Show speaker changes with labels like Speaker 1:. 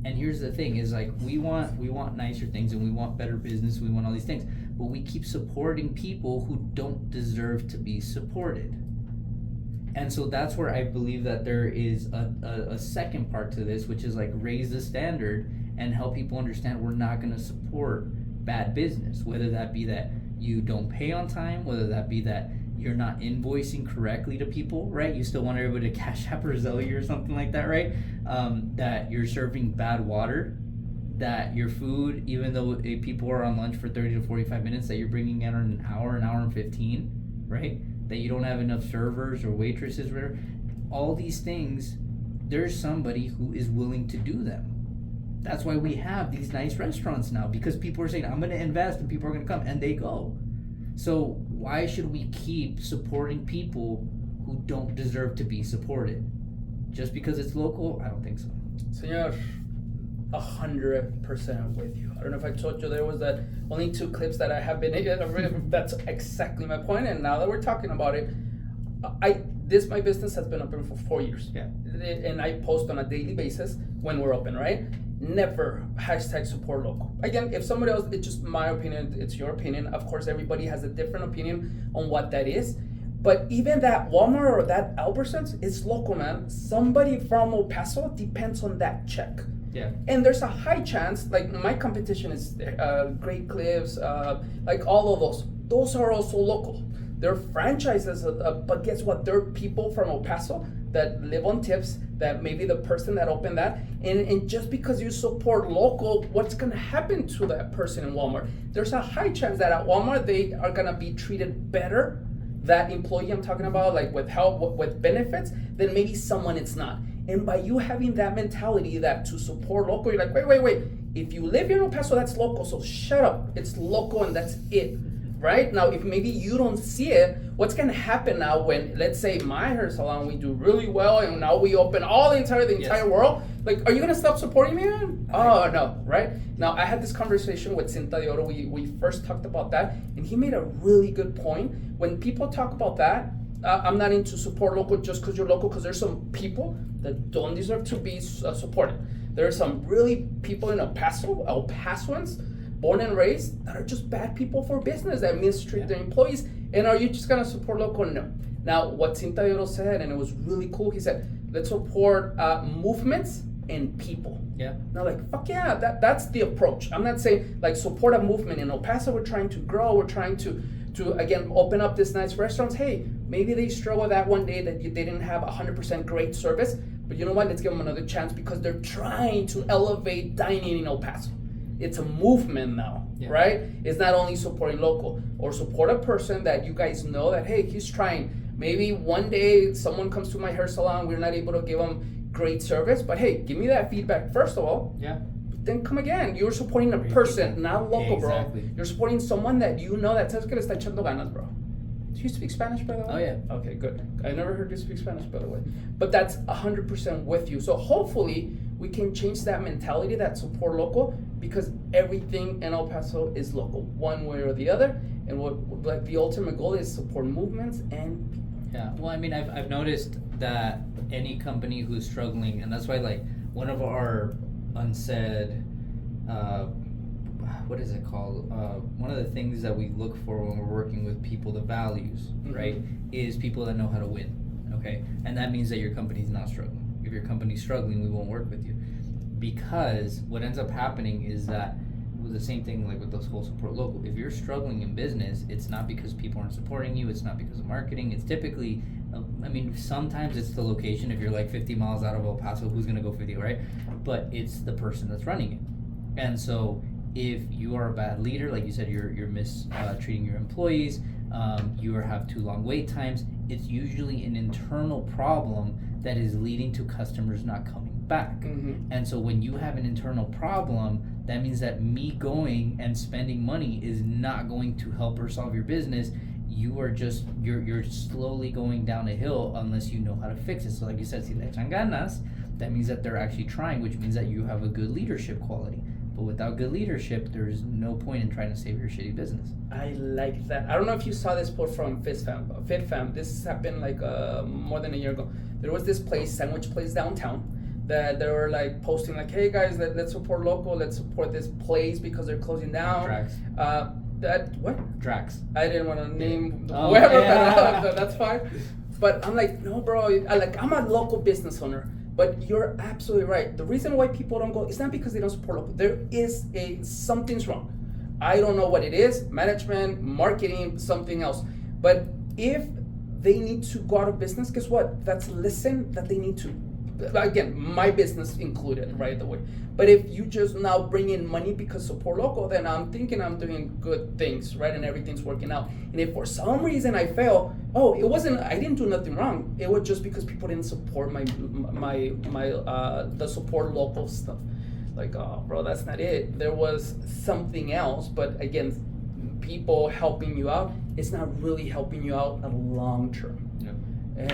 Speaker 1: And here's the thing is like we want nicer things and we want better business, we want all these things, but we keep supporting people who don't deserve to be supported. And so that's where I believe that there is a second part to this, which is like raise the standard and help people understand we're not going to support bad business, whether that be that you don't pay on time, whether that be that you're not invoicing correctly to people, right? You still want everybody to Cash App or Zelle you or something like that, right? That you're serving bad water, that your food, even though people are on lunch for 30 to 45 minutes, that you're bringing in an hour and 15, right? That you don't have enough servers or waitresses, whatever. All these things, there's somebody who is willing to do them. That's why we have these nice restaurants now, because people are saying, I'm going to invest and people are going to come, and they go. So why should we keep supporting people who don't deserve to be supported? Just because it's local? I don't think so.
Speaker 2: Señor, 100% with you. I don't know if I told you there was that only 2 clips that I have been able. That's exactly my point. And now that we're talking about it, my business has been open for 4 years.
Speaker 1: Yeah.
Speaker 2: And I post on a daily basis when we're open, right? Never #support local. Again, if somebody else, it's just my opinion, it's your opinion. Of course, everybody has a different opinion on what that is. But even that Walmart or that Albertsons, it's local, man. Somebody from El Paso depends on that check.
Speaker 1: Yeah.
Speaker 2: And there's a high chance, like my competition is Great Cliffs, like all of those. Those are also local. They're franchises, but guess what? They're people from El Paso that live on tips, that maybe the person that opened that, and just because you support local, what's gonna happen to that person in Walmart? There's a high chance that at Walmart, they are gonna be treated better, that employee I'm talking about, like with help, with benefits, than maybe someone it's not. And by you having that mentality that to support local, you're like, wait, if you live here in El Paso, that's local, so shut up, it's local and that's it. Right? Now, if maybe you don't see it, what's going to happen now when, let's say, my hair salon, we do really well, and now we open the entire world? Like, are you going to stop supporting me, man? Oh, no, right? Now, I had this conversation with Cinta de Oro. We first talked about that, and he made a really good point. When people talk about that, I'm not into support local just because you're local, because there's some people that don't deserve to be supported. There are some really people in El Pasoans, born and raised, that are just bad people for business, that mistreat their employees. And are you just gonna support local? No. Now, what Cinta de Oro said, and it was really cool, he said, let's support movements and people.
Speaker 1: Yeah.
Speaker 2: Now, like, fuck yeah, that's the approach. I'm not saying, like, support a movement. In El Paso, we're trying to grow, we're trying to again, open up these nice restaurants. Hey, maybe they struggle that one day that they didn't have 100% great service, but you know what, let's give them another chance, because they're trying to elevate dining in El Paso. It's a movement now, right? It's not only supporting local, or support a person that you guys know that, hey, he's trying. Maybe one day someone comes to my hair salon, we're not able to give them great service, but hey, give me that feedback first of all.
Speaker 1: Yeah.
Speaker 2: Then come again. You're supporting a person, not local,
Speaker 1: exactly.
Speaker 2: Bro. You're supporting someone that you know that says que le está echando ganas, bro. Do you speak Spanish, by the way?
Speaker 1: Oh, yeah.
Speaker 2: Okay, good. I never heard you speak Spanish, by the way. But that's 100% with you. So hopefully we can change that mentality, that support local, because everything in El Paso is local, one way or the other. And what, like, the ultimate goal is support movements and people.
Speaker 1: Yeah. Well, I mean, I've noticed that any company who's struggling, and that's why, like, one of our unsaid, what is it called? One of the things that we look for when we're working with people, the values, right, is people that know how to win, okay? And that means that your company's not struggling. If your company's struggling, we won't work with you. Because what ends up happening is that, with the same thing like with this whole support local, if you're struggling in business, it's not because people aren't supporting you, it's not because of marketing, it's typically, I mean, sometimes it's the location. If you're like 50 miles out of El Paso, who's gonna go for you, right? But it's the person that's running it. And so if you are a bad leader, like you said, you're mistreating your employees, you have too long wait times, it's usually an internal problem that is leading to customers not coming back. And so when you have an internal problem, that means that me going and spending money is not going to help or solve your business. You are just, you're slowly going down a hill unless you know how to fix it. So like you said, si le echan ganas, that means that they're actually trying, which means that you have a good leadership quality. But without good leadership, there's no point in trying to save your shitty business.
Speaker 2: I like that. I don't know if you saw this post from FitFam. This happened like more than a year ago. There was this place, sandwich place downtown, that they were like posting like, hey guys, let's support local, let's support this place because they're closing down.
Speaker 1: Drax.
Speaker 2: That what?
Speaker 1: Drax.
Speaker 2: I didn't want to name
Speaker 1: Oh,
Speaker 2: whoever,
Speaker 1: yeah.
Speaker 2: but that's fine. But I'm like, no, bro. I'm a local business owner. But you're absolutely right. The reason why people don't go is not because they don't support local. There is something's wrong. I don't know what it is. Management, marketing, something else. But if they need to go out of business, guess what? That's that they need to. Again, my business included, right away. But if you just now bring in money because support local, then I'm thinking I'm doing good things, right? And everything's working out. And if for some reason I fail, I didn't do nothing wrong. It was just because people didn't support my the support local stuff. Like, oh, bro, that's not it. There was something else. But again, people helping you out, it's not really helping you out at long term.
Speaker 1: Yeah.
Speaker 2: And